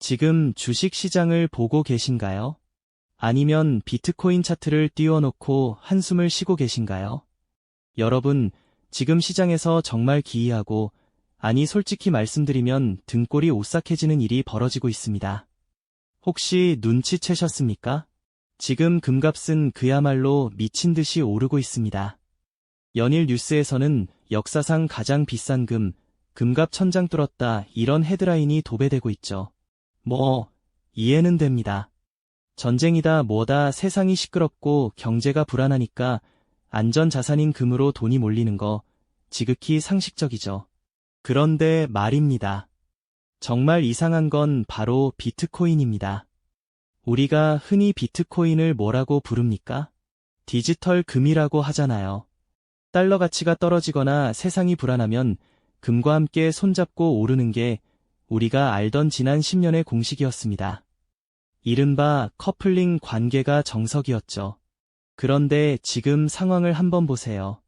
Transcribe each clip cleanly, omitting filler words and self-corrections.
지금 주식 시장을 보고 계신가요? 아니면 비트코인 차트를 띄워놓고 한숨을 쉬고 계신가요? 여러분, 지금 시장에서 정말 기이하고, 아니 솔직히 말씀드리면 등골이 오싹해지는 일이 벌어지고 있습니다. 혹시 눈치채셨습니까? 지금 금값은 그야말로 미친 듯이 오르고 있습니다. 연일 뉴스에서는 역사상 가장 비싼 금값 천장 뚫었다 이런 헤드라인이 도배되고 있죠. 이해는 됩니다. 전쟁이다 뭐다 세상이 시끄럽고 경제가 불안하니까 안전자산인 금으로 돈이 몰리는 거 지극히 상식적이죠. 그런데 말입니다. 정말 이상한 건 바로 비트코인입니다. 우리가 흔히 비트코인을 뭐라고 부릅니까? 디지털 금이라고 하잖아요. 달러 가치가 떨어지거나 세상이 불안하면 금과 함께 손잡고 오르는 게 우리가 알던 지난 10년의 공식이었습니다. 이른바 커플링 관계가 정석이었죠. 그런데 지금 상황을 한번 보세요.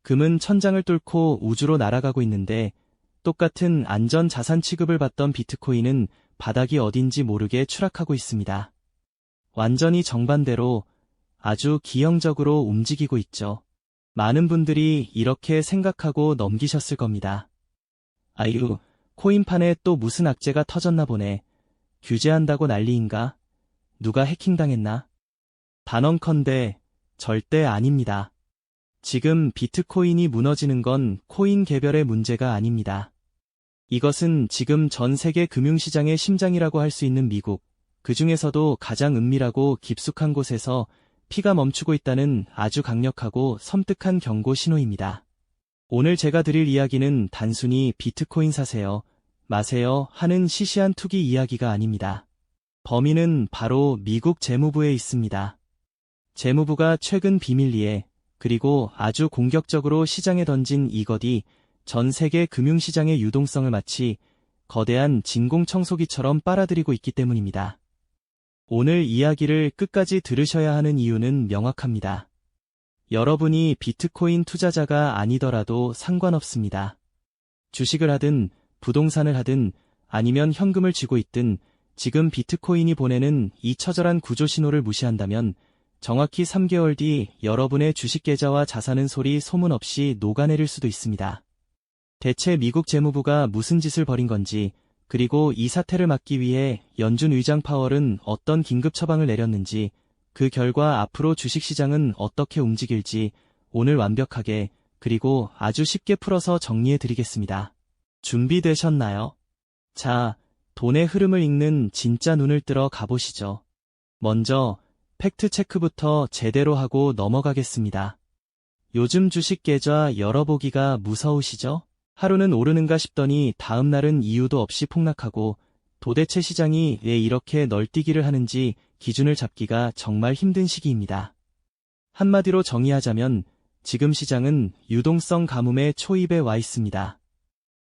금은 천장을 뚫고 우주로 날아가고 있는데 똑같은 안전 자산 취급을 받던 비트코인은 바닥이 어딘지 모르게 추락하고 있습니다. 완전히 정반대로 아주 기형적으로 움직이고 있죠. 많은 분들이 이렇게 생각하고 넘기셨을 겁니다. 아유, 코인판에 또 무슨 악재가 터졌나 보네. 규제한다고 난리인가? 누가 해킹당했나? 단언컨대 절대 아닙니다. 지금 비트코인이 무너지는 건 코인 개별의 문제가 아닙니다. 이것은 지금 전 세계 금융시장의 심장이라고 할 수 있는 미국, 그 중에서도 가장 은밀하고 깊숙한 곳에서 피가 멈추고 있다는 아주 강력하고 섬뜩한 경고 신호입니다. 오늘 제가 드릴 이야기는 단순히 비트코인 사세요, 마세요 하는 시시한 투기 이야기가 아닙니다. 범인은 바로 미국 재무부에 있습니다. 재무부가 최근 비밀리에 그리고 아주 공격적으로 시장에 던진 이것이 전 세계 금융시장의 유동성을 마치 거대한 진공청소기처럼 빨아들이고 있기 때문입니다. 오늘 이야기를 끝까지 들으셔야 하는 이유는 명확합니다. 여러분이 비트코인 투자자가 아니더라도 상관없습니다. 주식을 하든 부동산을 하든 아니면 현금을 쥐고 있든 지금 비트코인이 보내는 이 처절한 구조 신호를 무시한다면 정확히 3개월 뒤 여러분의 주식 계좌와 자산은 소문 없이 녹아내릴 수도 있습니다. 대체 미국 재무부가 무슨 짓을 벌인 건지, 그리고 이 사태를 막기 위해 연준 의장 파월은 어떤 긴급 처방을 내렸는지, 그 결과 앞으로 주식시장은 어떻게 움직일지 오늘 완벽하게 그리고 아주 쉽게 풀어서 정리해드리겠습니다. 준비되셨나요? 자, 돈의 흐름을 읽는 진짜 눈을 뜨러 가보시죠. 먼저 팩트체크부터 제대로 하고 넘어가겠습니다. 요즘 주식 계좌 열어보기가 무서우시죠? 하루는 오르는가 싶더니 다음 날은 이유도 없이 폭락하고 도대체 시장이 왜 이렇게 널뛰기를 하는지 기준을 잡기가 정말 힘든 시기입니다. 한마디로 정의하자면 지금 시장은 유동성 가뭄의 초입에 와 있습니다.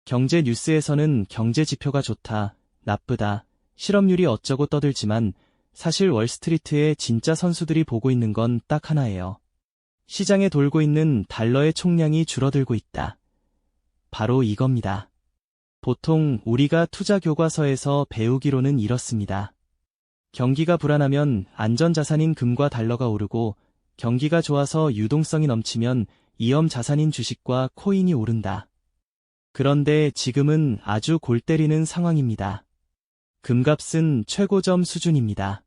경제 뉴스에서는 경제 지표가 좋다, 나쁘다, 실업률이 어쩌고 떠들지만 사실 월스트리트의 진짜 선수들이 보고 있는 건 딱 하나예요. 시장에 돌고 있는 달러의 총량이 줄어들고 있다. 바로 이겁니다. 보통 우리가 투자 교과서에서 배우기로는 이렇습니다. 경기가 불안하면 안전자산인 금과 달러가 오르고 경기가 좋아서 유동성이 넘치면 위험 자산인 주식과 코인이 오른다. 그런데 지금은 아주 골 때리는 상황입니다. 금값은 최고점 수준입니다.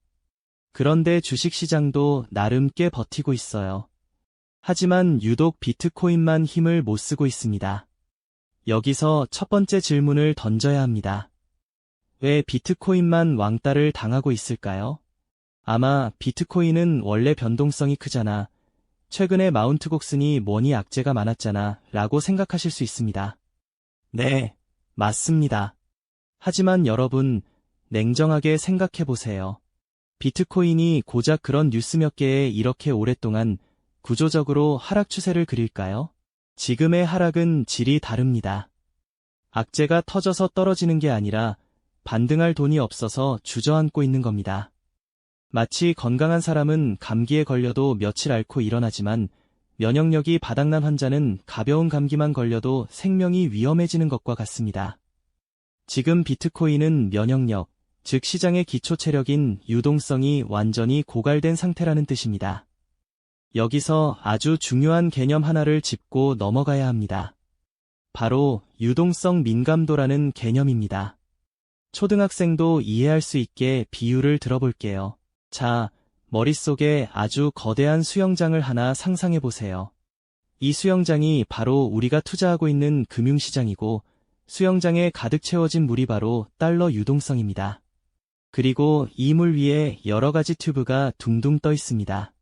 그런데 주식시장도 나름 꽤 버티고 있어요. 하지만 유독 비트코인만 힘을 못 쓰고 있습니다. 여기서 첫 번째 질문을 던져야 합니다. 왜 비트코인만 왕따를 당하고 있을까요? 아마 비트코인은 원래 변동성이 크잖아. 최근에 마운트 곡슨이 뭐니 악재가 많았잖아 라고 생각하실 수 있습니다. 네, 맞습니다. 하지만 여러분, 냉정하게 생각해보세요. 비트코인이 고작 그런 뉴스 몇 개에 이렇게 오랫동안 구조적으로 하락 추세를 그릴까요? 지금의 하락은 질이 다릅니다. 악재가 터져서 떨어지는 게 아니라 반등할 돈이 없어서 주저앉고 있는 겁니다. 마치 건강한 사람은 감기에 걸려도 며칠 앓고 일어나지만 면역력이 바닥난 환자는 가벼운 감기만 걸려도 생명이 위험해지는 것과 같습니다. 지금 비트코인은 면역력, 즉 시장의 기초 체력인 유동성이 완전히 고갈된 상태라는 뜻입니다. 여기서 아주 중요한 개념 하나를 짚고 넘어가야 합니다. 바로 유동성 민감도라는 개념입니다. 초등학생도 이해할 수 있게 비유를 들어볼게요. 자, 머릿속에 아주 거대한 수영장을 하나 상상해 보세요. 이 수영장이 바로 우리가 투자하고 있는 금융시장이고 수영장에 가득 채워진 물이 바로 달러 유동성입니다. 그리고 이 물 위에 여러 가지 튜브가 둥둥 떠 있습니다.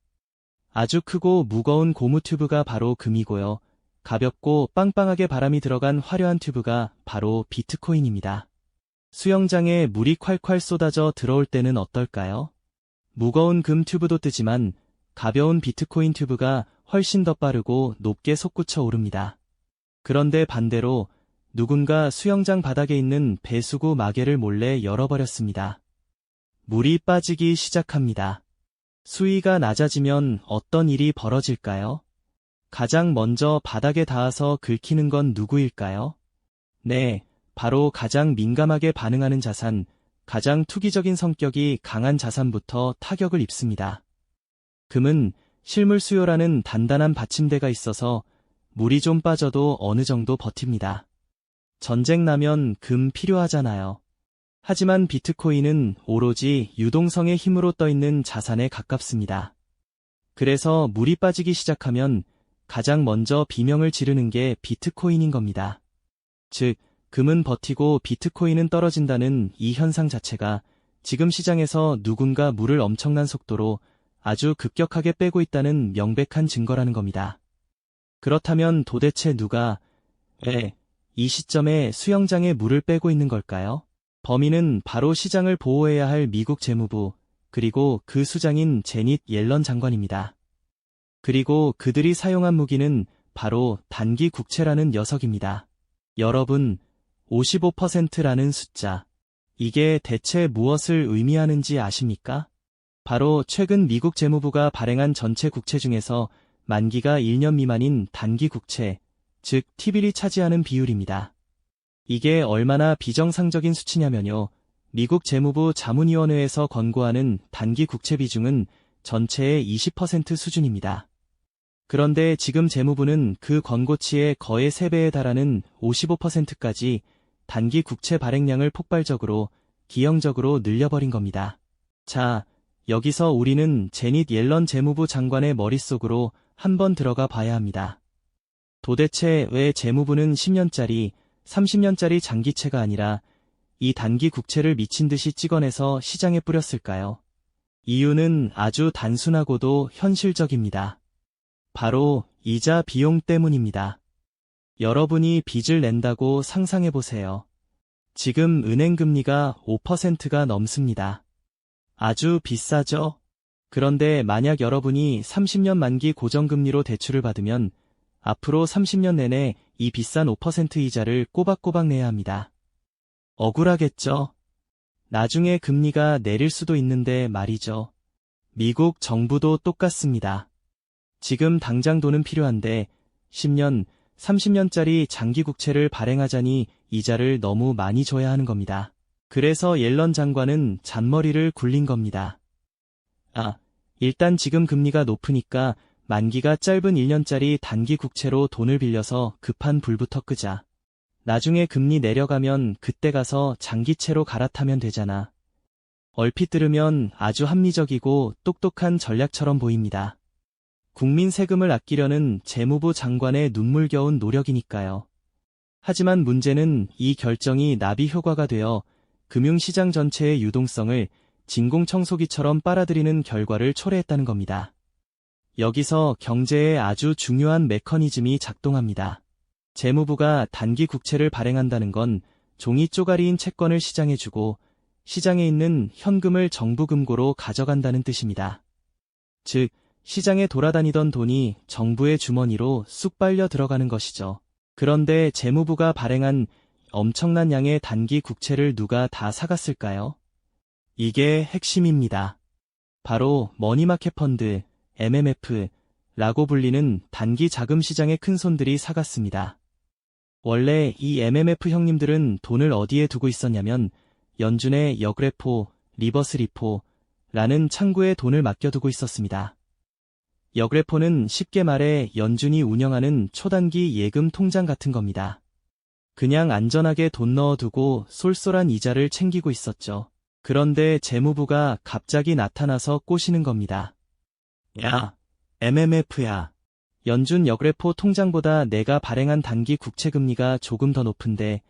아주 크고 무거운 고무 튜브가 바로 금이고요. 가볍고 빵빵하게 바람이 들어간 화려한 튜브가 바로 비트코인입니다. 수영장에 물이 콸콸 쏟아져 들어올 때는 어떨까요? 무거운 금 튜브도 뜨지만 가벼운 비트코인 튜브가 훨씬 더 빠르고 높게 솟구쳐 오릅니다. 그런데 반대로 누군가 수영장 바닥에 있는 배수구 마개를 몰래 열어버렸습니다. 물이 빠지기 시작합니다. 수위가 낮아지면 어떤 일이 벌어질까요? 가장 먼저 바닥에 닿아서 긁히는 건 누구일까요? 네, 바로 가장 민감하게 반응하는 자산, 가장 투기적인 성격이 강한 자산부터 타격을 입습니다. 금은 실물 수요라는 단단한 받침대가 있어서 물이 좀 빠져도 어느 정도 버팁니다. 전쟁 나면 금 필요하잖아요. 하지만 비트코인은 오로지 유동성의 힘으로 떠있는 자산에 가깝습니다. 그래서 물이 빠지기 시작하면 가장 먼저 비명을 지르는 게 비트코인인 겁니다. 즉, 금은 버티고 비트코인은 떨어진다는 이 현상 자체가 지금 시장에서 누군가 물을 엄청난 속도로 아주 급격하게 빼고 있다는 명백한 증거라는 겁니다. 그렇다면 도대체 누가 이 시점에 수영장에 물을 빼고 있는 걸까요? 범인은 바로 시장을 보호해야 할 미국 재무부, 그리고 그 수장인 제닛 옐런 장관입니다. 그리고 그들이 사용한 무기는 바로 단기 국채라는 녀석입니다. 여러분, 55%라는 숫자. 이게 대체 무엇을 의미하는지 아십니까? 바로 최근 미국 재무부가 발행한 전체 국채 중에서 만기가 1년 미만인 단기 국채, 즉 T빌이 차지하는 비율입니다. 이게 얼마나 비정상적인 수치냐면요. 미국 재무부 자문위원회에서 권고하는 단기 국채 비중은 전체의 20% 수준입니다. 그런데 지금 재무부는 그 권고치의 거의 3배에 달하는 55%까지 단기 국채 발행량을 폭발적으로, 기형적으로 늘려버린 겁니다. 자, 여기서 우리는 제닛 옐런 재무부 장관의 머릿속으로 한번 들어가 봐야 합니다. 도대체 왜 재무부는 10년짜리, 30년짜리 장기채가 아니라 이 단기 국채를 미친 듯이 찍어내서 시장에 뿌렸을까요? 이유는 아주 단순하고도 현실적입니다. 바로 이자 비용 때문입니다. 여러분이 빚을 낸다고 상상해보세요. 지금 은행 금리가 5%가 넘습니다. 아주 비싸죠? 그런데 만약 여러분이 30년 만기 고정금리로 대출을 받으면 앞으로 30년 내내 이 비싼 5% 이자를 꼬박꼬박 내야 합니다. 억울하겠죠? 나중에 금리가 내릴 수도 있는데 말이죠. 미국 정부도 똑같습니다. 지금 당장 돈은 필요한데 10년, 30년짜리 장기 국채를 발행하자니 이자를 너무 많이 줘야 하는 겁니다. 그래서 옐런 장관은 잔머리를 굴린 겁니다. 일단 지금 금리가 높으니까 만기가 짧은 1년짜리 단기 국채로 돈을 빌려서 급한 불부터 끄자. 나중에 금리 내려가면 그때 가서 장기채로 갈아타면 되잖아. 얼핏 들으면 아주 합리적이고 똑똑한 전략처럼 보입니다. 국민 세금을 아끼려는 재무부 장관의 눈물겨운 노력이니까요. 하지만 문제는 이 결정이 나비 효과가 되어 금융시장 전체의 유동성을 진공청소기처럼 빨아들이는 결과를 초래했다는 겁니다. 여기서 경제에 아주 중요한 메커니즘이 작동합니다. 재무부가 단기 국채를 발행한다는 건 종이 쪼가리인 채권을 시장에 주고 시장에 있는 현금을 정부 금고로 가져간다는 뜻입니다. 즉, 시장에 돌아다니던 돈이 정부의 주머니로 쑥 빨려 들어가는 것이죠. 그런데 재무부가 발행한 엄청난 양의 단기 국채를 누가 다 사갔을까요? 이게 핵심입니다. 바로 머니마켓 펀드, MMF라고 불리는 단기 자금 시장의 큰손들이 사갔습니다. 원래 이 MMF 형님들은 돈을 어디에 두고 있었냐면 연준의 역레포, 리버스 리포라는 창구에 돈을 맡겨두고 있었습니다. 역레포는 쉽게 말해 연준이 운영하는 초단기 예금 통장 같은 겁니다. 그냥 안전하게 돈 넣어두고 쏠쏠한 이자를 챙기고 있었죠. 그런데 재무부가 갑자기 나타나서 꼬시는 겁니다. 야, MMF야. 연준 역레포 통장보다 내가 발행한 단기 국채 금리가 조금 더 높은데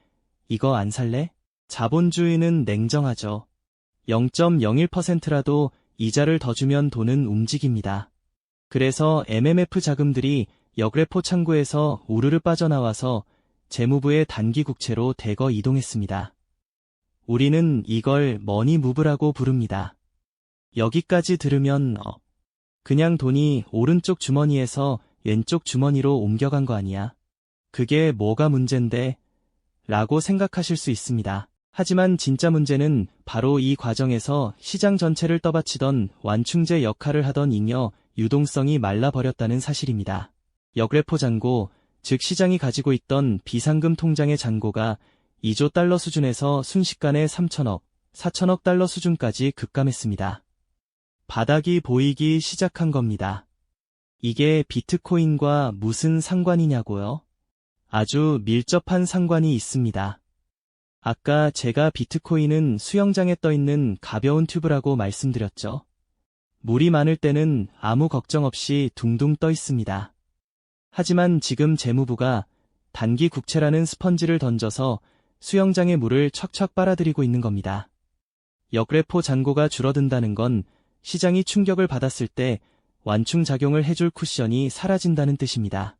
이거 안 살래? 자본주의는 냉정하죠. 0.01%라도 이자를 더 주면 돈은 움직입니다. 그래서 MMF 자금들이 역레포 창구에서 우르르 빠져나와서 재무부의 단기 국채로 대거 이동했습니다. 우리는 이걸 머니 무브라고 부릅니다. 여기까지 들으면 그냥 돈이 오른쪽 주머니에서 왼쪽 주머니로 옮겨간 거 아니야? 그게 뭐가 문제인데? 라고 생각하실 수 있습니다. 하지만 진짜 문제는 바로 이 과정에서 시장 전체를 떠받치던 완충제 역할을 하던 잉여 유동성이 말라버렸다는 사실입니다. 역레포 잔고, 즉 시장이 가지고 있던 비상금 통장의 잔고가 2조 달러 수준에서 순식간에 3천억, 4천억 달러 수준까지 급감했습니다. 바닥이 보이기 시작한 겁니다. 이게 비트코인과 무슨 상관이냐고요? 아주 밀접한 상관이 있습니다. 아까 제가 비트코인은 수영장에 떠있는 가벼운 튜브라고 말씀드렸죠. 물이 많을 때는 아무 걱정 없이 둥둥 떠 있습니다. 하지만 지금 재무부가 단기 국채라는 스펀지를 던져서 수영장의 물을 척척 빨아들이고 있는 겁니다. 역레포 잔고가 줄어든다는 건 시장이 충격을 받았을 때 완충 작용을 해줄 쿠션이 사라진다는 뜻입니다.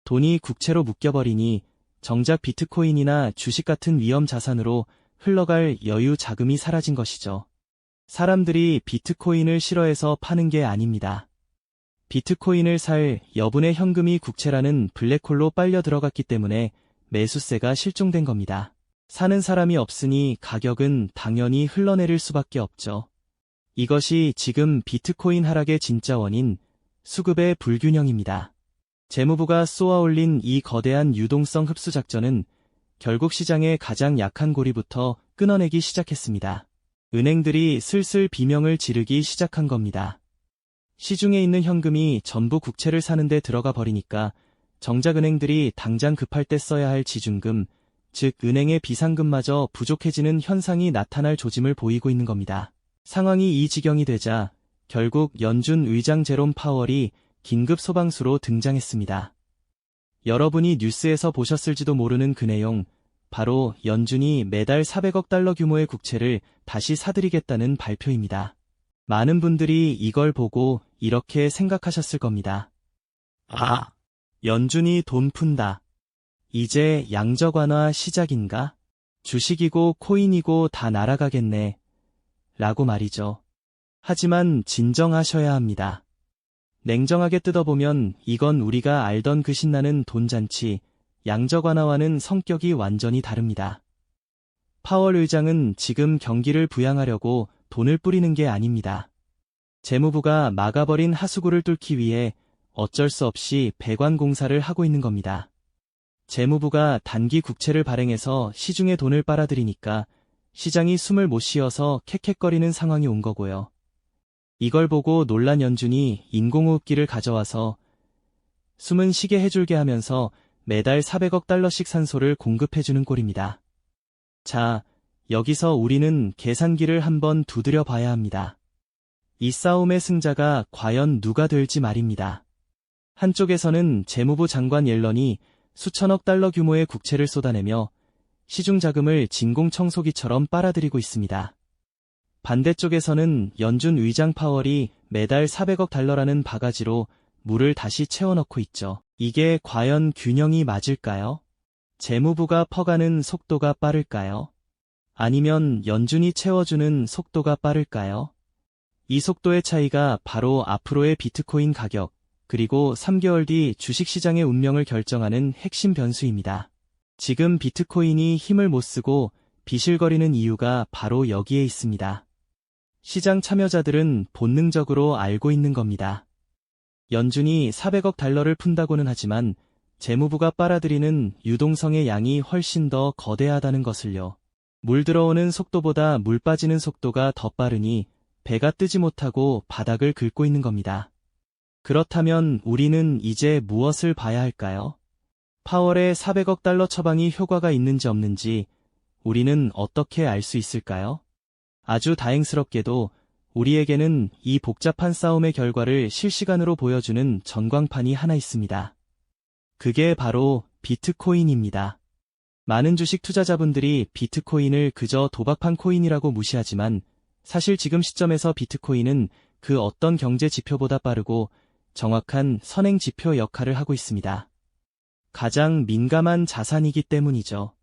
돈이 국채로 묶여버리니 정작 비트코인이나 주식 같은 위험 자산으로 흘러갈 여유 자금이 사라진 것이죠. 사람들이 비트코인을 싫어해서 파는 게 아닙니다. 비트코인을 살 여분의 현금이 국채라는 블랙홀로 빨려 들어갔기 때문에 매수세가 실종된 겁니다. 사는 사람이 없으니 가격은 당연히 흘러내릴 수밖에 없죠. 이것이 지금 비트코인 하락의 진짜 원인, 수급의 불균형입니다. 재무부가 쏘아올린 이 거대한 유동성 흡수 작전은 결국 시장의 가장 약한 고리부터 끊어내기 시작했습니다. 은행들이 슬슬 비명을 지르기 시작한 겁니다. 시중에 있는 현금이 전부 국채를 사는데 들어가 버리니까 정작 은행들이 당장 급할 때 써야 할 지준금, 즉 은행의 비상금마저 부족해지는 현상이 나타날 조짐을 보이고 있는 겁니다. 상황이 이 지경이 되자 결국 연준 의장 제롬 파월이 긴급 소방수로 등장했습니다. 여러분이 뉴스에서 보셨을지도 모르는 그 내용, 바로 연준이 매달 400억 달러 규모의 국채를 다시 사들이겠다는 발표입니다. 많은 분들이 이걸 보고 이렇게 생각하셨을 겁니다. 아, 연준이 돈 푼다. 이제 양적 완화 시작인가? 주식이고 코인이고 다 날아가겠네. 라고 말이죠. 하지만 진정하셔야 합니다. 냉정하게 뜯어보면 이건 우리가 알던 그 신나는 돈잔치, 양적 완화와는 성격이 완전히 다릅니다. 파월 의장은 지금 경기를 부양하려고 돈을 뿌리는 게 아닙니다. 재무부가 막아버린 하수구를 뚫기 위해 어쩔 수 없이 배관 공사를 하고 있는 겁니다. 재무부가 단기 국채를 발행해서 시중에 돈을 빨아들이니까 시장이 숨을 못 쉬어서 캑캑거리는 상황이 온 거고요. 이걸 보고 놀란 연준이 인공호흡기를 가져와서 숨은 쉬게 해줄게 하면서 매달 400억 달러씩 산소를 공급해주는 꼴입니다. 자, 여기서 우리는 계산기를 한번 두드려 봐야 합니다. 이 싸움의 승자가 과연 누가 될지 말입니다. 한쪽에서는 재무부 장관 옐런이 수천억 달러 규모의 국채를 쏟아내며 시중 자금을 진공청소기처럼 빨아들이고 있습니다. 반대쪽에서는 연준 의장 파월이 매달 400억 달러라는 바가지로 물을 다시 채워넣고 있죠. 이게 과연 균형이 맞을까요? 재무부가 퍼가는 속도가 빠를까요? 아니면 연준이 채워주는 속도가 빠를까요? 이 속도의 차이가 바로 앞으로의 비트코인 가격, 그리고 3개월 뒤 주식시장의 운명을 결정하는 핵심 변수입니다. 지금 비트코인이 힘을 못 쓰고 비실거리는 이유가 바로 여기에 있습니다. 시장 참여자들은 본능적으로 알고 있는 겁니다. 연준이 400억 달러를 푼다고는 하지만 재무부가 빨아들이는 유동성의 양이 훨씬 더 거대하다는 것을요. 물 들어오는 속도보다 물 빠지는 속도가 더 빠르니 배가 뜨지 못하고 바닥을 긁고 있는 겁니다. 그렇다면 우리는 이제 무엇을 봐야 할까요? 파월의 400억 달러 처방이 효과가 있는지 없는지 우리는 어떻게 알 수 있을까요? 아주 다행스럽게도 우리에게는 이 복잡한 싸움의 결과를 실시간으로 보여주는 전광판이 하나 있습니다. 그게 바로 비트코인입니다. 많은 주식 투자자분들이 비트코인을 그저 도박판 코인이라고 무시하지만 사실 지금 시점에서 비트코인은 그 어떤 경제 지표보다 빠르고 정확한 선행 지표 역할을 하고 있습니다. 가장 민감한 자산이기 때문이죠.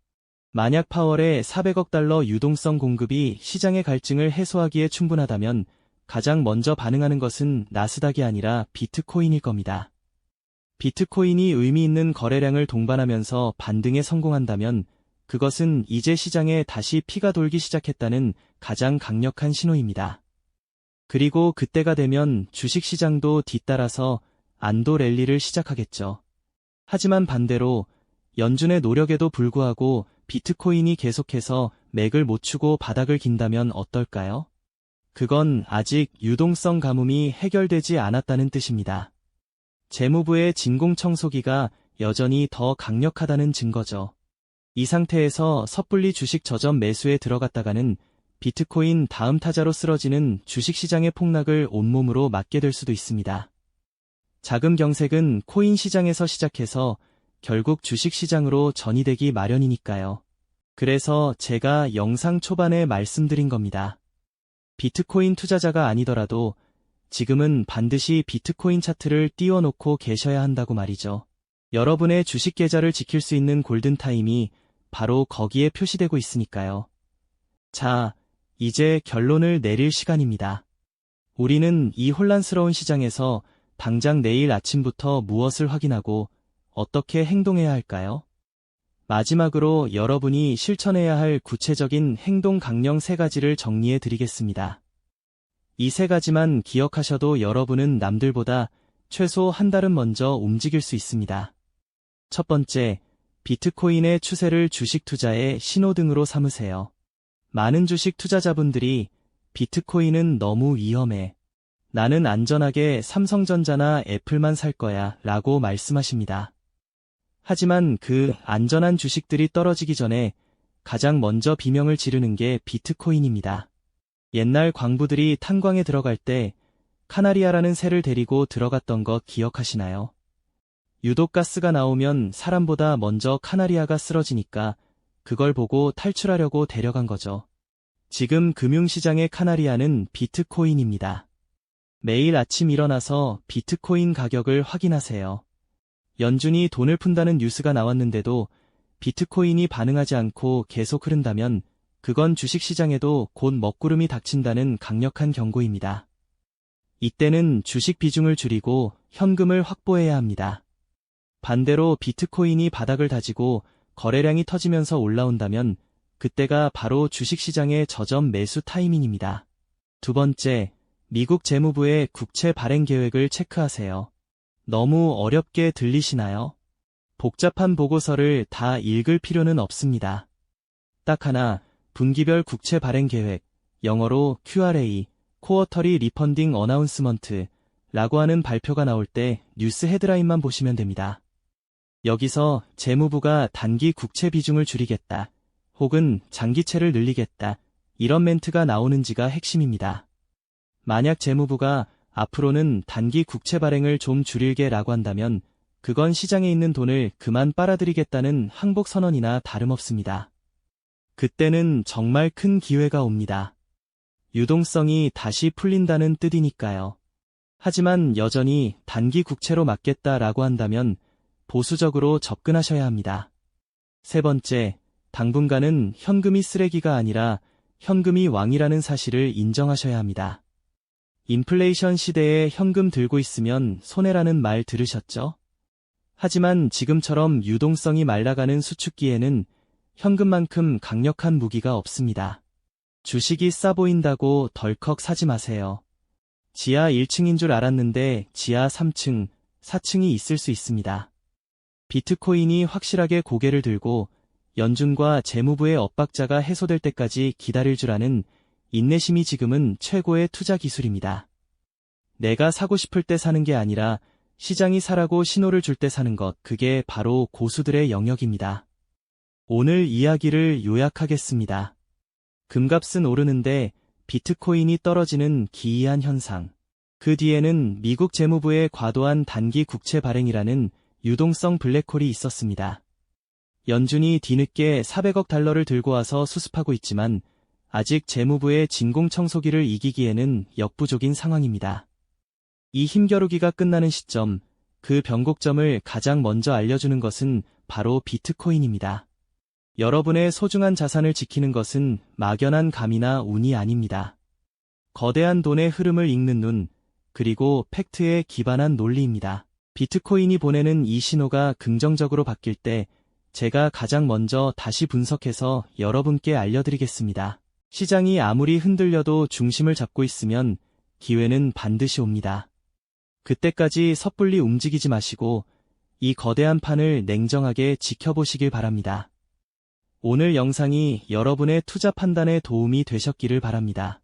만약 파월의 400억 달러 유동성 공급이 시장의 갈증을 해소하기에 충분하다면 가장 먼저 반응하는 것은 나스닥이 아니라 비트코인일 겁니다. 비트코인이 의미 있는 거래량을 동반하면서 반등에 성공한다면 그것은 이제 시장에 다시 피가 돌기 시작했다는 가장 강력한 신호입니다. 그리고 그때가 되면 주식시장도 뒤따라서 안도 랠리를 시작하겠죠. 하지만 반대로 연준의 노력에도 불구하고 비트코인이 계속해서 맥을 못 추고 바닥을 긴다면 어떨까요? 그건 아직 유동성 가뭄이 해결되지 않았다는 뜻입니다. 재무부의 진공청소기가 여전히 더 강력하다는 증거죠. 이 상태에서 섣불리 주식 저점 매수에 들어갔다가는 비트코인 다음 타자로 쓰러지는 주식시장의 폭락을 온몸으로 맞게 될 수도 있습니다. 자금 경색은 코인 시장에서 시작해서 결국 주식시장으로 전이되기 마련이니까요. 그래서 제가 영상 초반에 말씀드린 겁니다. 비트코인 투자자가 아니더라도 지금은 반드시 비트코인 차트를 띄워놓고 계셔야 한다고 말이죠. 여러분의 주식 계좌를 지킬 수 있는 골든타임이 바로 거기에 표시되고 있으니까요. 자, 이제 결론을 내릴 시간입니다. 우리는 이 혼란스러운 시장에서 당장 내일 아침부터 무엇을 확인하고 어떻게 행동해야 할까요? 마지막으로 여러분이 실천해야 할 구체적인 행동 강령 3가지를 정리해 드리겠습니다. 이 3가지만 기억하셔도 여러분은 남들보다 최소 한 달은 먼저 움직일 수 있습니다. 첫 번째, 비트코인의 추세를 주식 투자의 신호등으로 삼으세요. 많은 주식 투자자분들이 비트코인은 너무 위험해. 나는 안전하게 삼성전자나 애플만 살 거야 라고 말씀하십니다. 하지만 그 안전한 주식들이 떨어지기 전에 가장 먼저 비명을 지르는 게 비트코인입니다. 옛날 광부들이 탄광에 들어갈 때 카나리아라는 새를 데리고 들어갔던 것 기억하시나요? 유독 가스가 나오면 사람보다 먼저 카나리아가 쓰러지니까 그걸 보고 탈출하려고 데려간 거죠. 지금 금융시장의 카나리아는 비트코인입니다. 매일 아침 일어나서 비트코인 가격을 확인하세요. 연준이 돈을 푼다는 뉴스가 나왔는데도 비트코인이 반응하지 않고 계속 흐른다면 그건 주식시장에도 곧 먹구름이 닥친다는 강력한 경고입니다. 이때는 주식 비중을 줄이고 현금을 확보해야 합니다. 반대로 비트코인이 바닥을 다지고 거래량이 터지면서 올라온다면 그때가 바로 주식시장의 저점 매수 타이밍입니다. 두 번째, 미국 재무부의 국채 발행 계획을 체크하세요. 너무 어렵게 들리시나요? 복잡한 보고서를 다 읽을 필요는 없습니다. 딱 하나, 분기별 국채 발행 계획, 영어로 QRA, Quarterly Refunding Announcement 라고 하는 발표가 나올 때 뉴스 헤드라인만 보시면 됩니다. 여기서 재무부가 단기 국채 비중을 줄이겠다, 혹은 장기채를 늘리겠다, 이런 멘트가 나오는지가 핵심입니다. 만약 재무부가 앞으로는 단기 국채 발행을 좀 줄일게라고 한다면 그건 시장에 있는 돈을 그만 빨아들이겠다는 항복 선언이나 다름없습니다. 그때는 정말 큰 기회가 옵니다. 유동성이 다시 풀린다는 뜻이니까요. 하지만 여전히 단기 국채로 막겠다라고 한다면 보수적으로 접근하셔야 합니다. 세 번째, 당분간은 현금이 쓰레기가 아니라 현금이 왕이라는 사실을 인정하셔야 합니다. 인플레이션 시대에 현금 들고 있으면 손해라는 말 들으셨죠? 하지만 지금처럼 유동성이 말라가는 수축기에는 현금만큼 강력한 무기가 없습니다. 주식이 싸 보인다고 덜컥 사지 마세요. 지하 1층인 줄 알았는데 지하 3층, 4층이 있을 수 있습니다. 비트코인이 확실하게 고개를 들고 연준과 재무부의 엇박자가 해소될 때까지 기다릴 줄 아는 인내심이 지금은 최고의 투자 기술입니다. 내가 사고 싶을 때 사는 게 아니라 시장이 사라고 신호를 줄 때 사는 것, 그게 바로 고수들의 영역입니다. 오늘 이야기를 요약하겠습니다. 금값은 오르는데 비트코인이 떨어지는 기이한 현상. 그 뒤에는 미국 재무부의 과도한 단기 국채 발행이라는 유동성 블랙홀이 있었습니다. 연준이 뒤늦게 400억 달러를 들고 와서 수습하고 있지만 아직 재무부의 진공청소기를 이기기에는 역부족인 상황입니다. 이 힘겨루기가 끝나는 시점, 그 변곡점을 가장 먼저 알려주는 것은 바로 비트코인입니다. 여러분의 소중한 자산을 지키는 것은 막연한 감이나 운이 아닙니다. 거대한 돈의 흐름을 읽는 눈, 그리고 팩트에 기반한 논리입니다. 비트코인이 보내는 이 신호가 긍정적으로 바뀔 때 제가 가장 먼저 다시 분석해서 여러분께 알려드리겠습니다. 시장이 아무리 흔들려도 중심을 잡고 있으면 기회는 반드시 옵니다. 그때까지 섣불리 움직이지 마시고 이 거대한 판을 냉정하게 지켜보시길 바랍니다. 오늘 영상이 여러분의 투자 판단에 도움이 되셨기를 바랍니다.